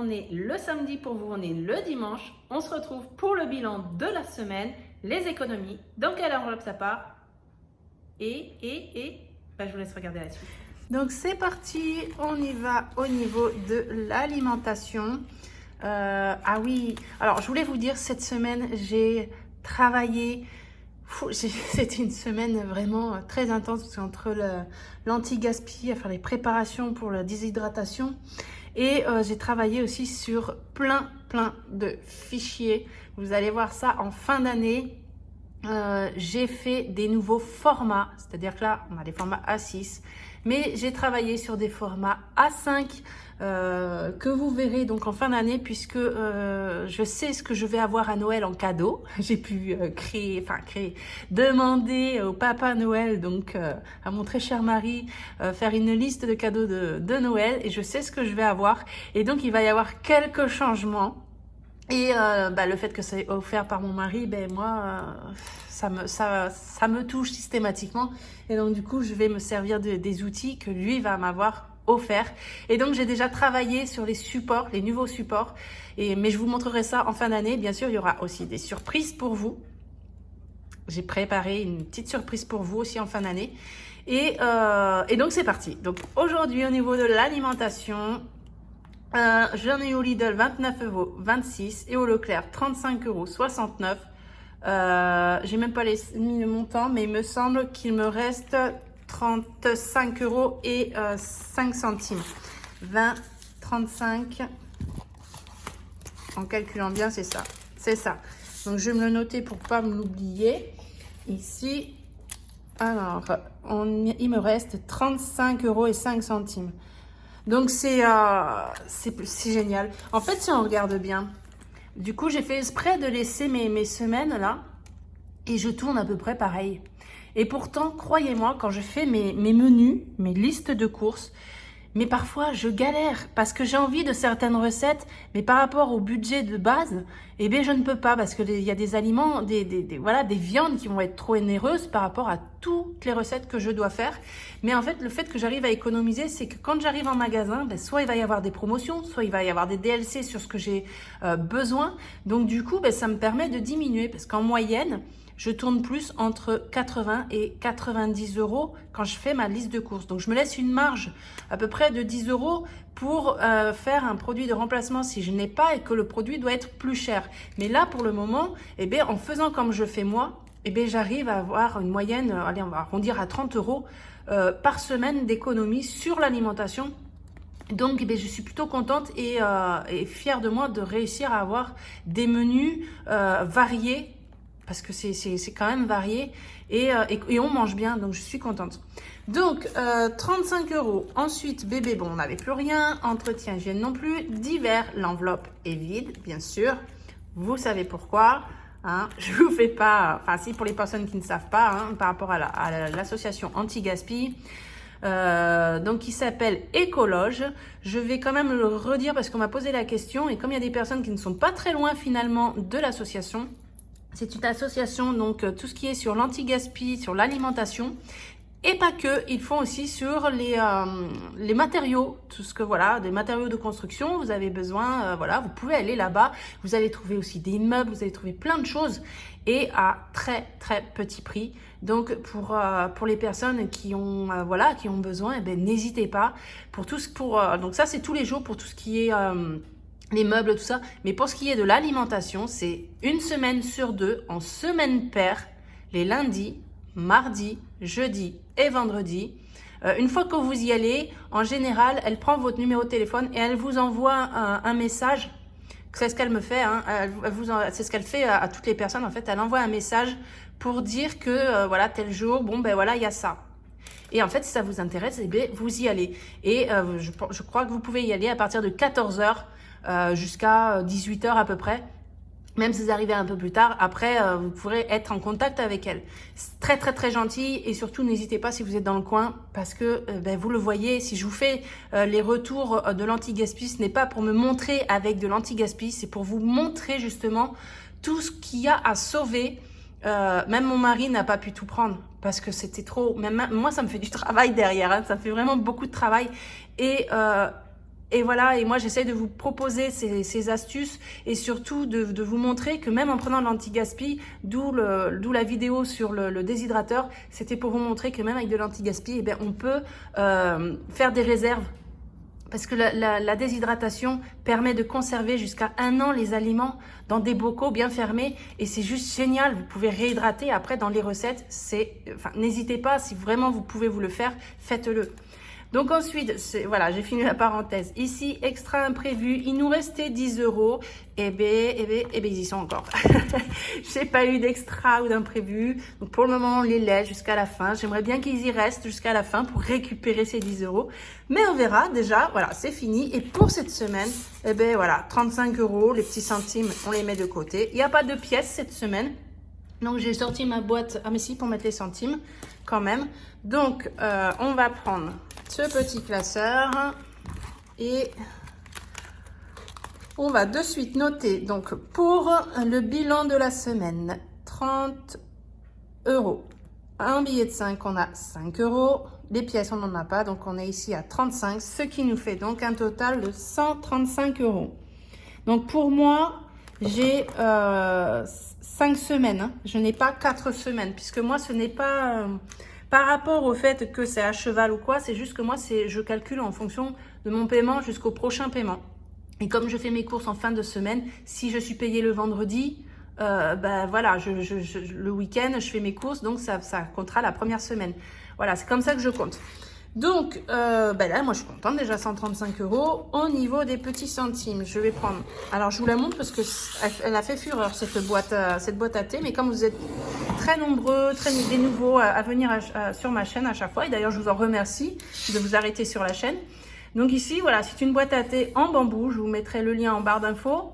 on est le samedi, pour vous, on est le dimanche. On se retrouve pour le bilan de la semaine, les économies, dans quelle enveloppe ça part. Je vous laisse regarder la suite. Donc c'est parti, on y va au niveau de l'alimentation. Ah oui, alors je voulais vous dire, cette semaine, j'ai travaillé. C'était une semaine vraiment très intense parce qu'entre l'anti-gaspi, à faire les préparations pour la déshydratation, et j'ai travaillé aussi sur plein de fichiers. Vous allez voir ça en fin d'année. J'ai fait des nouveaux formats, c'est-à-dire que là, on a des formats A6, mais j'ai travaillé sur des formats A5 que vous verrez donc en fin d'année, puisque je sais ce que je vais avoir à Noël en cadeau. J'ai pu demander au Papa Noël, donc à mon très cher mari, faire une liste de cadeaux de Noël, et je sais ce que je vais avoir. Et donc, il va y avoir quelques changements. Et le fait que c'est offert par mon mari, moi, ça me touche systématiquement. Et donc, du coup, je vais me servir des outils que lui va m'avoir offert. Et donc, j'ai déjà travaillé sur les supports, les nouveaux supports. Mais je vous montrerai ça en fin d'année. Bien sûr, il y aura aussi des surprises pour vous. J'ai préparé une petite surprise pour vous aussi en fin d'année. Et donc, c'est parti. Donc, aujourd'hui, au niveau de l'alimentation, j'en ai eu au Lidl 29,26 € et au Leclerc 35,69 €. J'ai même pas mis le montant, mais il me semble qu'il me reste 35 € et 5 centimes. 20, 35, en calculant bien, c'est ça. C'est ça. Donc, je vais me le noter pour pas me l'oublier. Ici, alors, il me reste 35 € et 5 centimes. Donc, c'est génial. En fait, si on regarde bien, du coup, j'ai fait exprès de laisser mes semaines là et je tourne à peu près pareil. Et pourtant, croyez-moi, quand je fais mes menus, mes listes de courses, mais parfois, je galère parce que j'ai envie de certaines recettes, mais par rapport au budget de base, je ne peux pas parce qu'il y a des aliments, des viandes qui vont être trop onéreuses par rapport à toutes les recettes que je dois faire. Mais en fait, le fait que j'arrive à économiser, c'est que quand j'arrive en magasin, soit il va y avoir des promotions, soit il va y avoir des DLC sur ce que j'ai besoin. Donc du coup, ça me permet de diminuer parce qu'en moyenne, je tourne plus entre 80 et 90 € quand je fais ma liste de courses. Donc, je me laisse une marge à peu près de 10 € pour faire un produit de remplacement si je n'ai pas et que le produit doit être plus cher. Mais là, pour le moment, en faisant comme je fais moi, j'arrive à avoir une moyenne, allez, on va arrondir à 30 € par semaine d'économie sur l'alimentation. Donc, je suis plutôt contente et fière de moi de réussir à avoir des menus variés, parce que c'est quand même varié et on mange bien, donc je suis contente. Donc, 35 €. Ensuite, bébé, bon, on n'avait plus rien. Entretien, hygiène non plus. Divers, l'enveloppe est vide, bien sûr. Vous savez pourquoi. Hein, je vous fais pas, enfin si, pour les personnes qui ne savent pas, hein, par rapport à l'association anti-gaspi. Donc, il s'appelle Écologe. Je vais quand même le redire parce qu'on m'a posé la question. Et comme il y a des personnes qui ne sont pas très loin finalement de l'association, c'est une association, donc tout ce qui est sur l'anti-gaspi, sur l'alimentation, et pas que, ils font aussi sur les matériaux, tout ce que des matériaux de construction, vous avez besoin, vous pouvez aller là-bas, vous allez trouver aussi des meubles, vous allez trouver plein de choses, et à très petit prix. Donc pour les personnes qui ont besoin, n'hésitez pas. Donc ça c'est tous les jours pour tout ce qui est les meubles, tout ça. Mais pour ce qui est de l'alimentation, c'est une semaine sur deux, en semaine paire, les lundis, mardis, jeudi et vendredi. Une fois que vous y allez, en général, elle prend votre numéro de téléphone et elle vous envoie un message. C'est ce qu'elle me fait, hein. C'est ce qu'elle fait à toutes les personnes. En fait, elle envoie un message pour dire que tel jour, il y a ça. Et en fait, si ça vous intéresse, vous y allez. Et je crois que vous pouvez y aller à partir de 14 h jusqu'à 18 h à peu près. Même si vous arrivez un peu plus tard, après, vous pourrez être en contact avec elle. C'est très gentil et surtout, n'hésitez pas si vous êtes dans le coin parce que vous le voyez, si je vous fais les retours de l'anti-gaspi, ce n'est pas pour me montrer avec de l'anti-gaspi, c'est pour vous montrer justement tout ce qu'il y a à sauver. Même mon mari n'a pas pu tout prendre parce que c'était trop. Même moi, ça me fait du travail derrière, hein, ça me fait vraiment beaucoup de travail. Et Et voilà, et moi j'essaie de vous proposer ces astuces et surtout de vous montrer que même en prenant de l'anti-gaspi, d'où la vidéo sur le déshydrateur, c'était pour vous montrer que même avec de l'anti-gaspi, eh bien, on peut faire des réserves. Parce que la déshydratation permet de conserver jusqu'à 1 an les aliments dans des bocaux bien fermés et c'est juste génial. Vous pouvez réhydrater après dans les recettes. N'hésitez pas, si vraiment vous pouvez vous le faire, faites-le. Donc ensuite, voilà, j'ai fini la parenthèse. Ici, extra imprévu, il nous restait 10 €. Eh ben, ils y sont encore. J'ai pas eu d'extra ou d'imprévu. Donc pour le moment, on les laisse jusqu'à la fin. J'aimerais bien qu'ils y restent jusqu'à la fin pour récupérer ces 10 €. Mais on verra déjà, voilà, c'est fini. Et pour cette semaine, eh ben voilà, 35 €, les petits centimes, on les met de côté. Il n'y a pas de pièces cette semaine. Donc j'ai sorti ma boîte, ah mais si, pour mettre les centimes quand même. Donc on va prendre ce petit classeur et on va de suite noter donc pour le bilan de la semaine 30 €. Un billet de 5, on a 5 €. Les pièces, on n'en a pas, donc on est ici à 35, ce qui nous fait donc un total de 135 €. Donc pour moi, j'ai 5 semaines, hein. Je n'ai pas 4 semaines, puisque moi, ce n'est pas par rapport au fait que c'est à cheval ou quoi, c'est juste que moi, je calcule en fonction de mon paiement jusqu'au prochain paiement. Et comme je fais mes courses en fin de semaine, si je suis payée le vendredi, ben voilà, le week-end, je fais mes courses, donc ça comptera la première semaine. Voilà, c'est comme ça que je compte. Donc, ben là, moi, je suis contente, déjà 135 €. Au niveau des petits centimes, je vais prendre... Alors, je vous la montre parce que elle a fait fureur, cette boîte à thé. Mais comme vous êtes très nombreux, des nouveaux à venir sur ma chaîne à chaque fois, et d'ailleurs, je vous en remercie de vous arrêter sur la chaîne. Donc ici, voilà, c'est une boîte à thé en bambou. Je vous mettrai le lien en barre d'infos.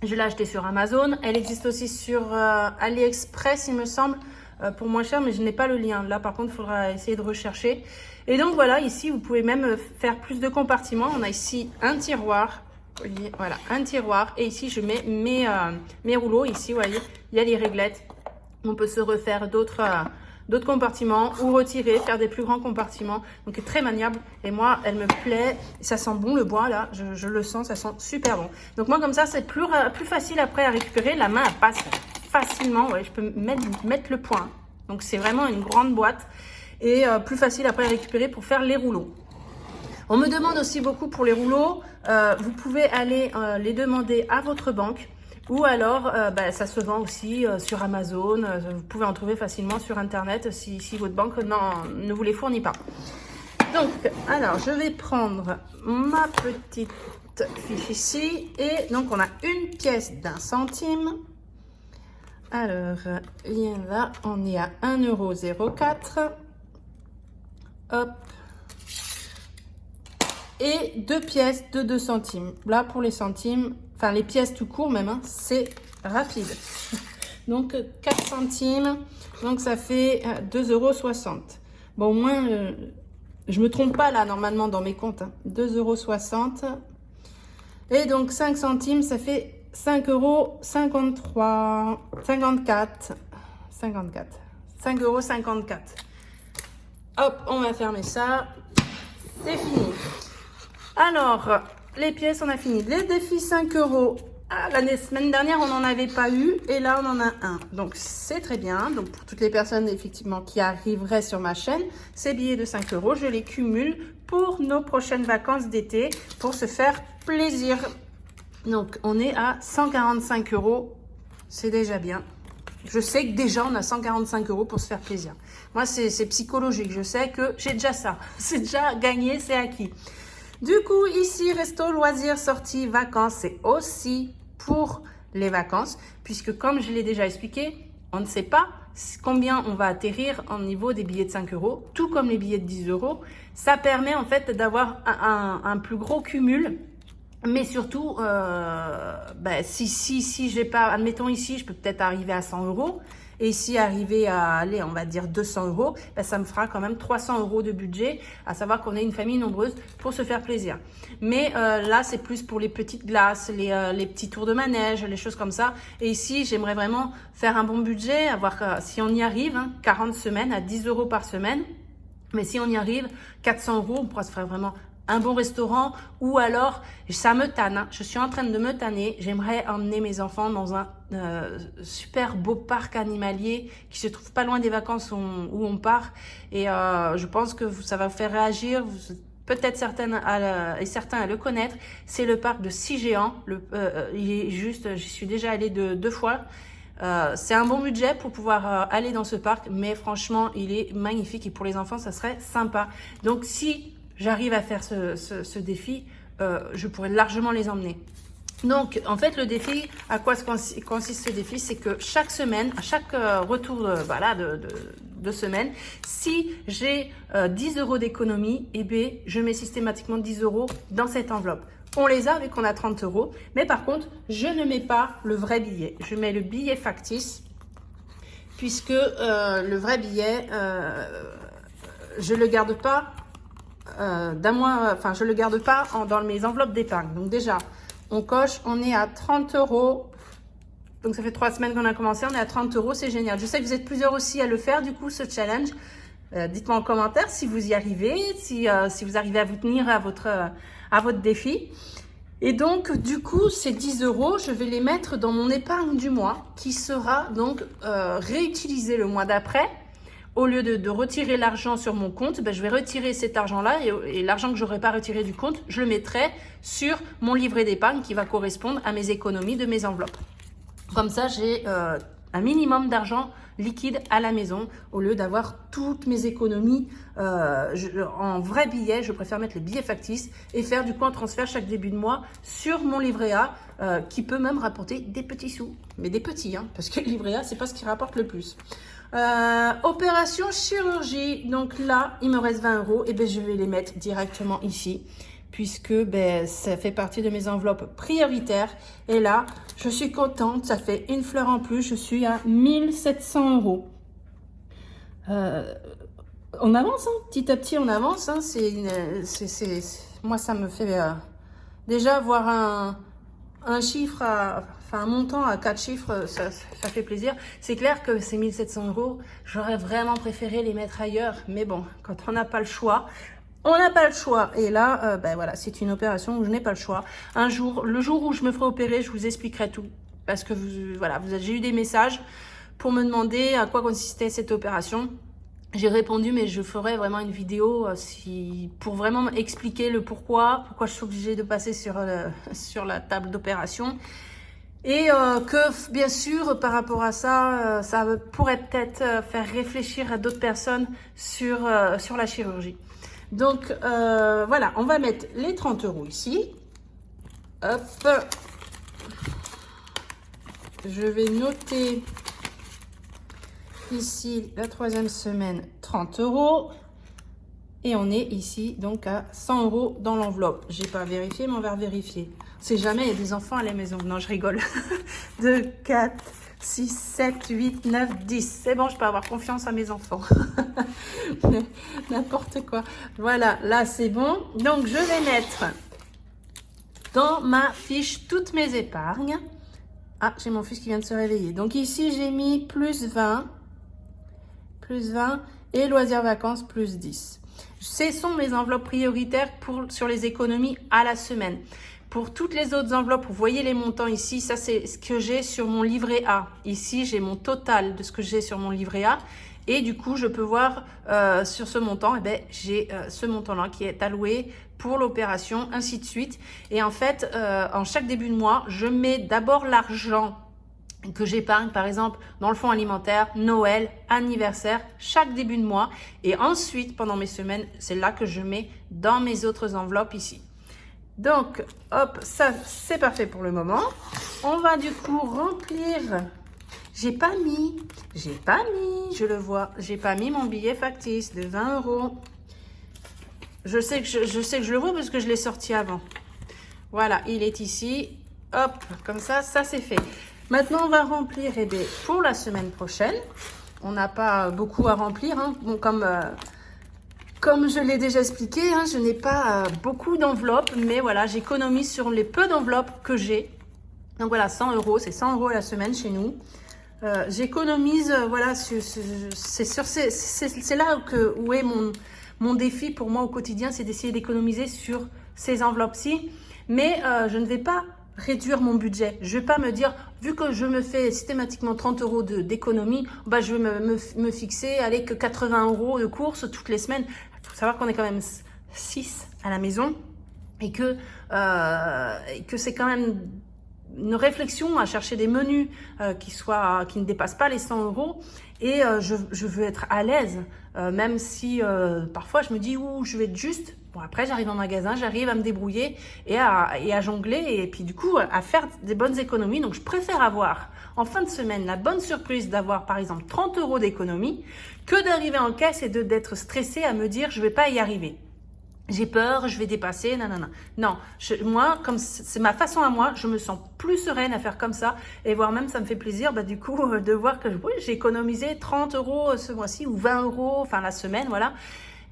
Je l'ai achetée sur Amazon. Elle existe aussi sur AliExpress, il me semble, pour moins cher, mais je n'ai pas le lien. Là, par contre, il faudra essayer de rechercher. Et donc, voilà, ici, vous pouvez même faire plus de compartiments. On a ici un tiroir. Vous voyez, voilà, un tiroir. Et ici, je mets mes rouleaux. Ici, vous voyez, il y a les réglettes. On peut se refaire d'autres compartiments ou retirer, faire des plus grands compartiments. Donc, très maniable. Et moi, elle me plaît. Ça sent bon le bois, là. Je le sens, ça sent super bon. Donc, moi, comme ça, c'est plus facile après à récupérer. La main, elle passe facilement. Ouais, je peux mettre le point. Donc, c'est vraiment une grande boîte. Et plus facile après à récupérer pour faire les rouleaux. On me demande aussi beaucoup pour les rouleaux. Vous pouvez aller les demander à votre banque. Ou alors, ça se vend aussi sur Amazon. Vous pouvez en trouver facilement sur Internet si votre banque ne vous les fournit pas. Donc, alors, je vais prendre ma petite fiche ici. Et donc, on a une pièce d'1 centime. Alors, là, on est à 1,04 €. Hop. Et 2 pièces de 2 centimes. Là, pour les centimes, enfin les pièces tout court même, hein, c'est rapide. Donc 4 centimes, donc ça fait 2,60 €. Bon, au moins, je me trompe pas là normalement dans mes comptes. Hein. 2,60 €. Et donc 5 centimes, ça fait 5,53 €. 54. 5,54 €. Hop, on va fermer ça. C'est fini. Alors, les pièces, on a fini. Les défis 5 €. Ah, la semaine dernière, on n'en avait pas eu. Et là, on en a un. Donc, c'est très bien. Donc, pour toutes les personnes, effectivement, qui arriveraient sur ma chaîne, ces billets de 5 €, je les cumule pour nos prochaines vacances d'été pour se faire plaisir. Donc, on est à 145 €. C'est déjà bien. Je sais que déjà, on a 145 € pour se faire plaisir. Moi, c'est psychologique. Je sais que j'ai déjà ça. C'est déjà gagné, c'est acquis. Du coup, ici, resto, loisirs, sorties, vacances, c'est aussi pour les vacances. Puisque, comme je l'ai déjà expliqué, on ne sait pas combien on va atterrir au niveau des billets de 5 €, tout comme les billets de 10 €. Ça permet en fait d'avoir un plus gros cumul. Mais surtout, si j'ai pas, admettons ici, je peux peut-être arriver à 100 €. Et ici, arriver à aller, on va dire 200 €, ça me fera quand même 300 € de budget, à savoir qu'on est une famille nombreuse pour se faire plaisir. Mais là, c'est plus pour les petites glaces, les petits tours de manège, les choses comme ça. Et ici, j'aimerais vraiment faire un bon budget, avoir, si on y arrive, hein, 40 semaines à 10 € par semaine. Mais si on y arrive, 400 €, on pourra se faire vraiment un bon restaurant, ou alors, ça me tanne, hein, je suis en train de me tanner, j'aimerais emmener mes enfants dans un super beau parc animalier qui se trouve pas loin des vacances où on part, et je pense que ça va vous faire réagir, peut-être certains à le connaître, c'est le parc de Six Géants, il est juste, j'y suis déjà allée deux fois. C'est un bon budget pour pouvoir aller dans ce parc, mais franchement, il est magnifique et pour les enfants, ça serait sympa. Donc, si j'arrive à faire ce défi, je pourrais largement les emmener. Donc, en fait, le défi, à quoi consiste ce défi? C'est que chaque semaine, à chaque retour de semaine, si j'ai 10 € d'économie, eh bien, je mets systématiquement 10 € dans cette enveloppe. On les a vu qu'on a 30 €, mais par contre, je ne mets pas le vrai billet. Je mets le billet factice, puisque le vrai billet, je le garde pas je le garde pas dans mes enveloppes d'épargne. Donc déjà, on coche, on est à 30 €. Donc ça fait 3 semaines qu'on a commencé, on est à 30 €, c'est génial. Je sais que vous êtes plusieurs aussi à le faire, du coup, ce challenge. Dites-moi en commentaire si vous y arrivez, si vous arrivez à vous tenir à votre défi. Et donc, du coup, ces 10 €, je vais les mettre dans mon épargne du mois qui sera donc réutilisée le mois d'après. Au lieu de retirer l'argent sur mon compte, je vais retirer cet argent-là et l'argent que je n'aurais pas retiré du compte, je le mettrai sur mon livret d'épargne qui va correspondre à mes économies de mes enveloppes. Comme ça, j'ai un minimum d'argent liquide à la maison au lieu d'avoir toutes mes économies en vrai billet. Je préfère mettre les billets factices et faire du coup un transfert chaque début de mois sur mon livret A qui peut même rapporter des petits sous, mais des petits, hein, parce que le livret A, c'est pas ce qui rapporte le plus. Opération chirurgie, donc là il me reste 20 €, et je vais les mettre directement ici puisque ça fait partie de mes enveloppes prioritaires, et là je suis contente, ça fait une fleur en plus, je suis à 1700 €. On avance, hein, petit à petit on avance, hein, moi ça me fait déjà voir un chiffre, un montant à 4 chiffres, ça fait plaisir. C'est clair que ces 1700 €, j'aurais vraiment préféré les mettre ailleurs. Mais bon, quand on n'a pas le choix, on n'a pas le choix. Et là, voilà, c'est une opération où je n'ai pas le choix. Le jour où je me ferai opérer, je vous expliquerai tout. Parce que j'ai eu des messages pour me demander à quoi consistait cette opération. J'ai répondu, mais je ferai vraiment une vidéo pour vraiment expliquer le pourquoi je suis obligée de passer sur la table d'opération. Et que bien sûr, par rapport à ça, ça pourrait peut-être faire réfléchir à d'autres personnes sur la chirurgie. Donc voilà, on va mettre les 30 € ici. Hop. Je vais noter ici la 3e semaine 30 €. Et on est ici donc à 100 € dans l'enveloppe. J'ai pas vérifié, mais on va vérifier. C'est jamais, il y a des enfants à la maison. Non, je rigole. 2, 4, 6, 7, 8, 9, 10. C'est bon, je peux avoir confiance à mes enfants. N'importe quoi. Voilà, là c'est bon. Donc je vais mettre dans ma fiche toutes mes épargnes. Ah, j'ai mon fils qui vient de se réveiller. Donc ici, j'ai mis plus 20 et loisirs vacances plus 10. Ce sont mes enveloppes prioritaires sur les économies à la semaine. Pour toutes les autres enveloppes, vous voyez les montants ici, ça c'est ce que j'ai sur mon livret A. Ici, j'ai mon total de ce que j'ai sur mon livret A. Et du coup, je peux voir sur ce montant, j'ai ce montant-là qui est alloué pour l'opération, ainsi de suite. Et en fait, en chaque début de mois, je mets d'abord l'argent que j'épargne, par exemple, dans le fonds alimentaire, Noël, anniversaire, chaque début de mois. Et ensuite, pendant mes semaines, c'est là que je mets dans mes autres enveloppes ici. Donc, hop, ça, c'est parfait pour le moment. On va du coup remplir. Je le vois, j'ai pas mis mon billet factice de 20 €. Je sais que je le vois parce que je l'ai sorti avant. Voilà, il est ici. Hop, comme ça c'est fait. Maintenant, on va remplir pour la semaine prochaine. On n'a pas beaucoup à remplir. Hein. Bon, comme je l'ai déjà expliqué, hein, je n'ai pas beaucoup d'enveloppes. Mais voilà, j'économise sur les peu d'enveloppes que j'ai. Donc voilà, 100 €, c'est 100 € la semaine chez nous. J'économise, voilà, c'est là où est mon défi pour moi au quotidien, c'est d'essayer d'économiser sur ces enveloppes-ci. Mais je ne vais pas réduire mon budget. Je ne vais pas me dire, vu que je me fais systématiquement 30 euros d'économie, bah, je vais me fixer, allez, que 80 euros de courses toutes les semaines. Il faut savoir qu'on est quand même 6 à la maison et que c'est quand même une réflexion à chercher des menus qui ne dépassent pas les 100 euros. Et je veux être à l'aise, même si parfois je me dis, ouh, je vais être juste. Bon, après, j'arrive en magasin, j'arrive à me débrouiller et à jongler et puis du coup, à faire des bonnes économies. Donc, je préfère avoir en fin de semaine la bonne surprise d'avoir par exemple 30 euros d'économie que d'arriver en caisse et d'être stressée à me dire, je vais pas y arriver. J'ai peur, je vais dépasser, nanana. Non, moi, comme c'est ma façon à moi, je me sens plus sereine à faire comme ça. Et voire même, ça me fait plaisir bah, du coup de voir que oui, j'ai économisé 30 euros ce mois-ci ou 20 euros, enfin la semaine, voilà.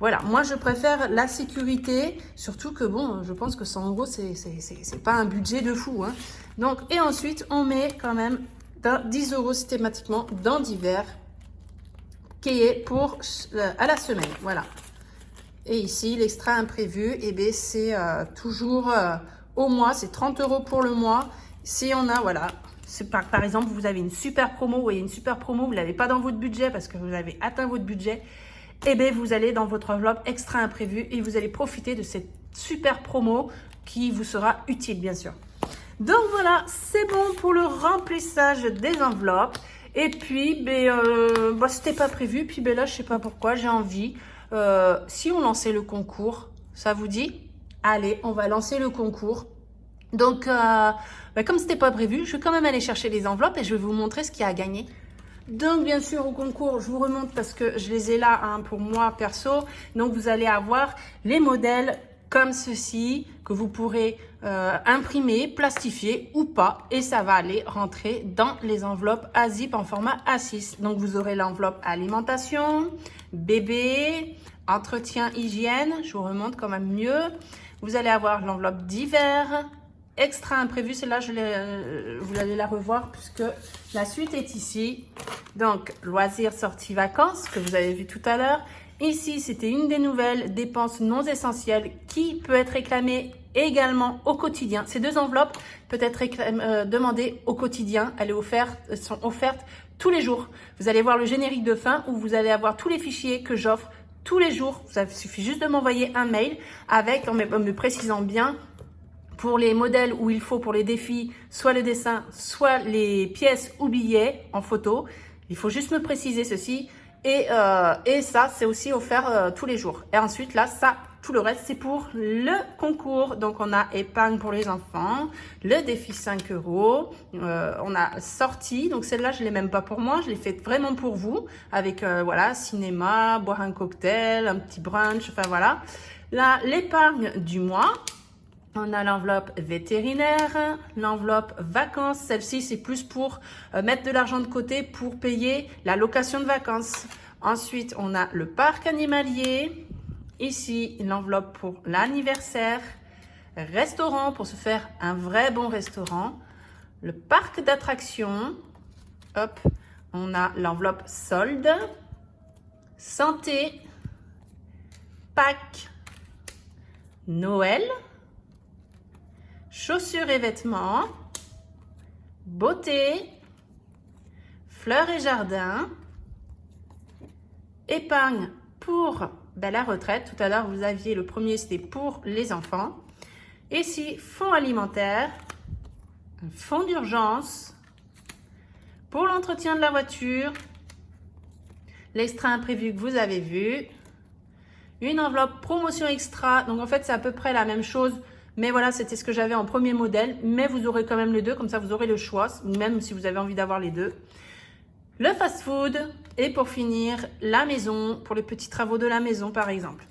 Voilà, moi je préfère la sécurité, surtout que bon, je pense que 100 euros, c'est pas un budget de fou. Hein. Donc, et ensuite, on met quand même 10 euros systématiquement dans divers, qui est pour à la semaine, voilà. Et ici, l'extra imprévu, eh bien, c'est toujours au mois, c'est 30 euros pour le mois. Si on a, voilà, par exemple, vous avez une super promo, vous voyez une super promo, vous ne l'avez pas dans votre budget parce que vous avez atteint votre budget, eh bien, vous allez dans votre enveloppe extra imprévu et vous allez profiter de cette super promo qui vous sera utile, bien sûr. Donc voilà, c'est bon pour le remplissage des enveloppes. Et puis, bah, c'était pas prévu. Puis là, je sais pas pourquoi, j'ai envie. Si on lançait le concours, ça vous dit? Allez, on va lancer le concours. Donc, comme c'était pas prévu, je vais quand même aller chercher les enveloppes et je vais vous montrer ce qu'il y a à gagner. Donc, bien sûr, au concours, je vous remonte parce que je les ai là hein, pour moi perso. Donc, vous allez avoir les modèles comme ceci que vous pourrez imprimer, plastifier ou pas. Et ça va aller rentrer dans les enveloppes à zip en format A6. Donc, vous aurez l'enveloppe alimentation, bébé, entretien, hygiène. Je vous remonte quand même mieux. Vous allez avoir l'enveloppe divers, extra imprévu. Celle-là, vous allez la revoir puisque la suite est ici. Donc, loisirs, sorties, vacances que vous avez vu tout à l'heure. Ici, c'était une des nouvelles dépenses non essentielles qui peut être réclamée également au quotidien. Ces deux enveloppes peuvent être demandées au quotidien. Elles sont offertes tous les jours. Vous allez voir le générique de fin où vous allez avoir tous les fichiers que j'offre tous les jours. Il suffit juste de m'envoyer un mail avec, en me précisant bien pour les modèles où il faut pour les défis, soit le dessin, soit les pièces ou billets en photo. Il faut juste me préciser ceci. Et ça, c'est aussi offert tous les jours. Et ensuite, là, ça, tout le reste, c'est pour le concours. Donc, on a épargne pour les enfants, le défi 5 euros. On a sortie. Donc, celle-là, je ne l'ai même pas pour moi. Je l'ai faite vraiment pour vous. Avec, voilà, cinéma, boire un cocktail, un petit brunch. Enfin, voilà. Là, l'épargne du mois. On a l'enveloppe vétérinaire, l'enveloppe vacances. Celle-ci, c'est plus pour mettre de l'argent de côté pour payer la location de vacances. Ensuite, on a le parc animalier. Ici, l'enveloppe pour l'anniversaire. Restaurant pour se faire un vrai bon restaurant. Le parc d'attractions. Hop, on a l'enveloppe solde. Santé. Pâques. Noël. Chaussures et vêtements, beauté, fleurs et jardins, épargne pour la retraite. Tout à l'heure, vous aviez le premier, c'était pour les enfants. Ici, fonds alimentaire, un fonds d'urgence, pour l'entretien de la voiture, l'extra imprévu que vous avez vu, une enveloppe promotion extra. Donc, en fait, c'est à peu près la même chose. Mais voilà, c'était ce que j'avais en premier modèle. Mais vous aurez quand même les deux, comme ça vous aurez le choix, même si vous avez envie d'avoir les deux. Le fast-food et pour finir, la maison, pour les petits travaux de la maison par exemple.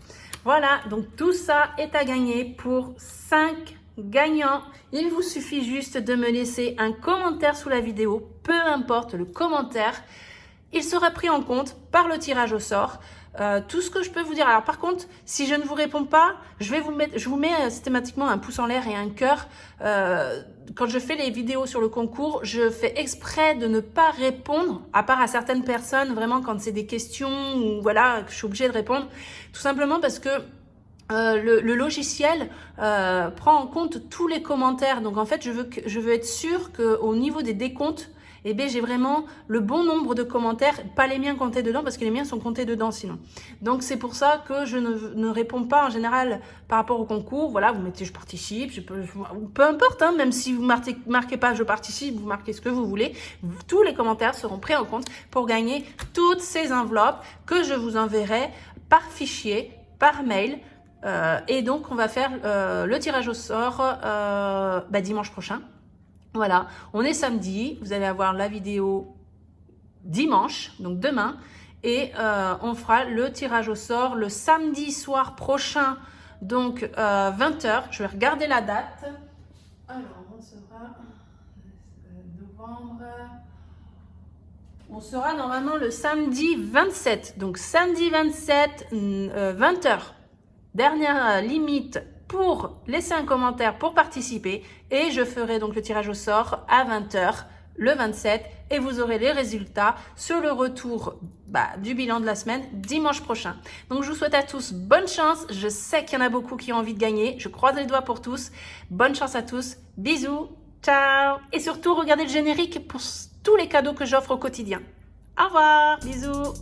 Voilà, donc tout ça est à gagner pour 5 gagnants. Il vous suffit juste de me laisser un commentaire sous la vidéo, peu importe le commentaire. Il sera pris en compte par le tirage au sort. tout ce que je peux vous dire. Alors par contre, si je ne vous réponds pas, je vous mets systématiquement un pouce en l'air et un cœur. Quand je fais les vidéos sur le concours, je fais exprès de ne pas répondre, à part à certaines personnes, vraiment quand c'est des questions ou voilà, que je suis obligée de répondre, tout simplement parce que le logiciel prend en compte tous les commentaires. Donc en fait, je veux être sûre qu'au niveau des décomptes, eh bien, j'ai vraiment le bon nombre de commentaires, pas les miens comptés dedans, parce que les miens sont comptés dedans sinon. Donc c'est pour ça que je ne réponds pas en général par rapport au concours. Voilà, vous mettez je participe, peu importe, hein, même si vous marquez pas je participe, vous marquez ce que vous voulez. Tous les commentaires seront pris en compte pour gagner toutes ces enveloppes que je vous enverrai par fichier, par mail. Et donc on va faire le tirage au sort dimanche prochain. Voilà, on est samedi, vous allez avoir la vidéo dimanche, donc demain, et on fera le tirage au sort le samedi soir prochain, donc 20h. Je vais regarder la date. Alors, on sera novembre. On sera normalement le samedi 27. Donc samedi 27, 20h. Dernière limite pour laisser un commentaire pour participer, et je ferai donc le tirage au sort à 20h le 27 et vous aurez les résultats sur le retour du bilan de la semaine dimanche prochain. Donc je vous souhaite à tous bonne chance, je sais qu'il y en a beaucoup qui ont envie de gagner, je croise les doigts pour tous, bonne chance à tous, bisous, ciao, et surtout regardez le générique pour tous les cadeaux que j'offre au quotidien. Au revoir, bisous.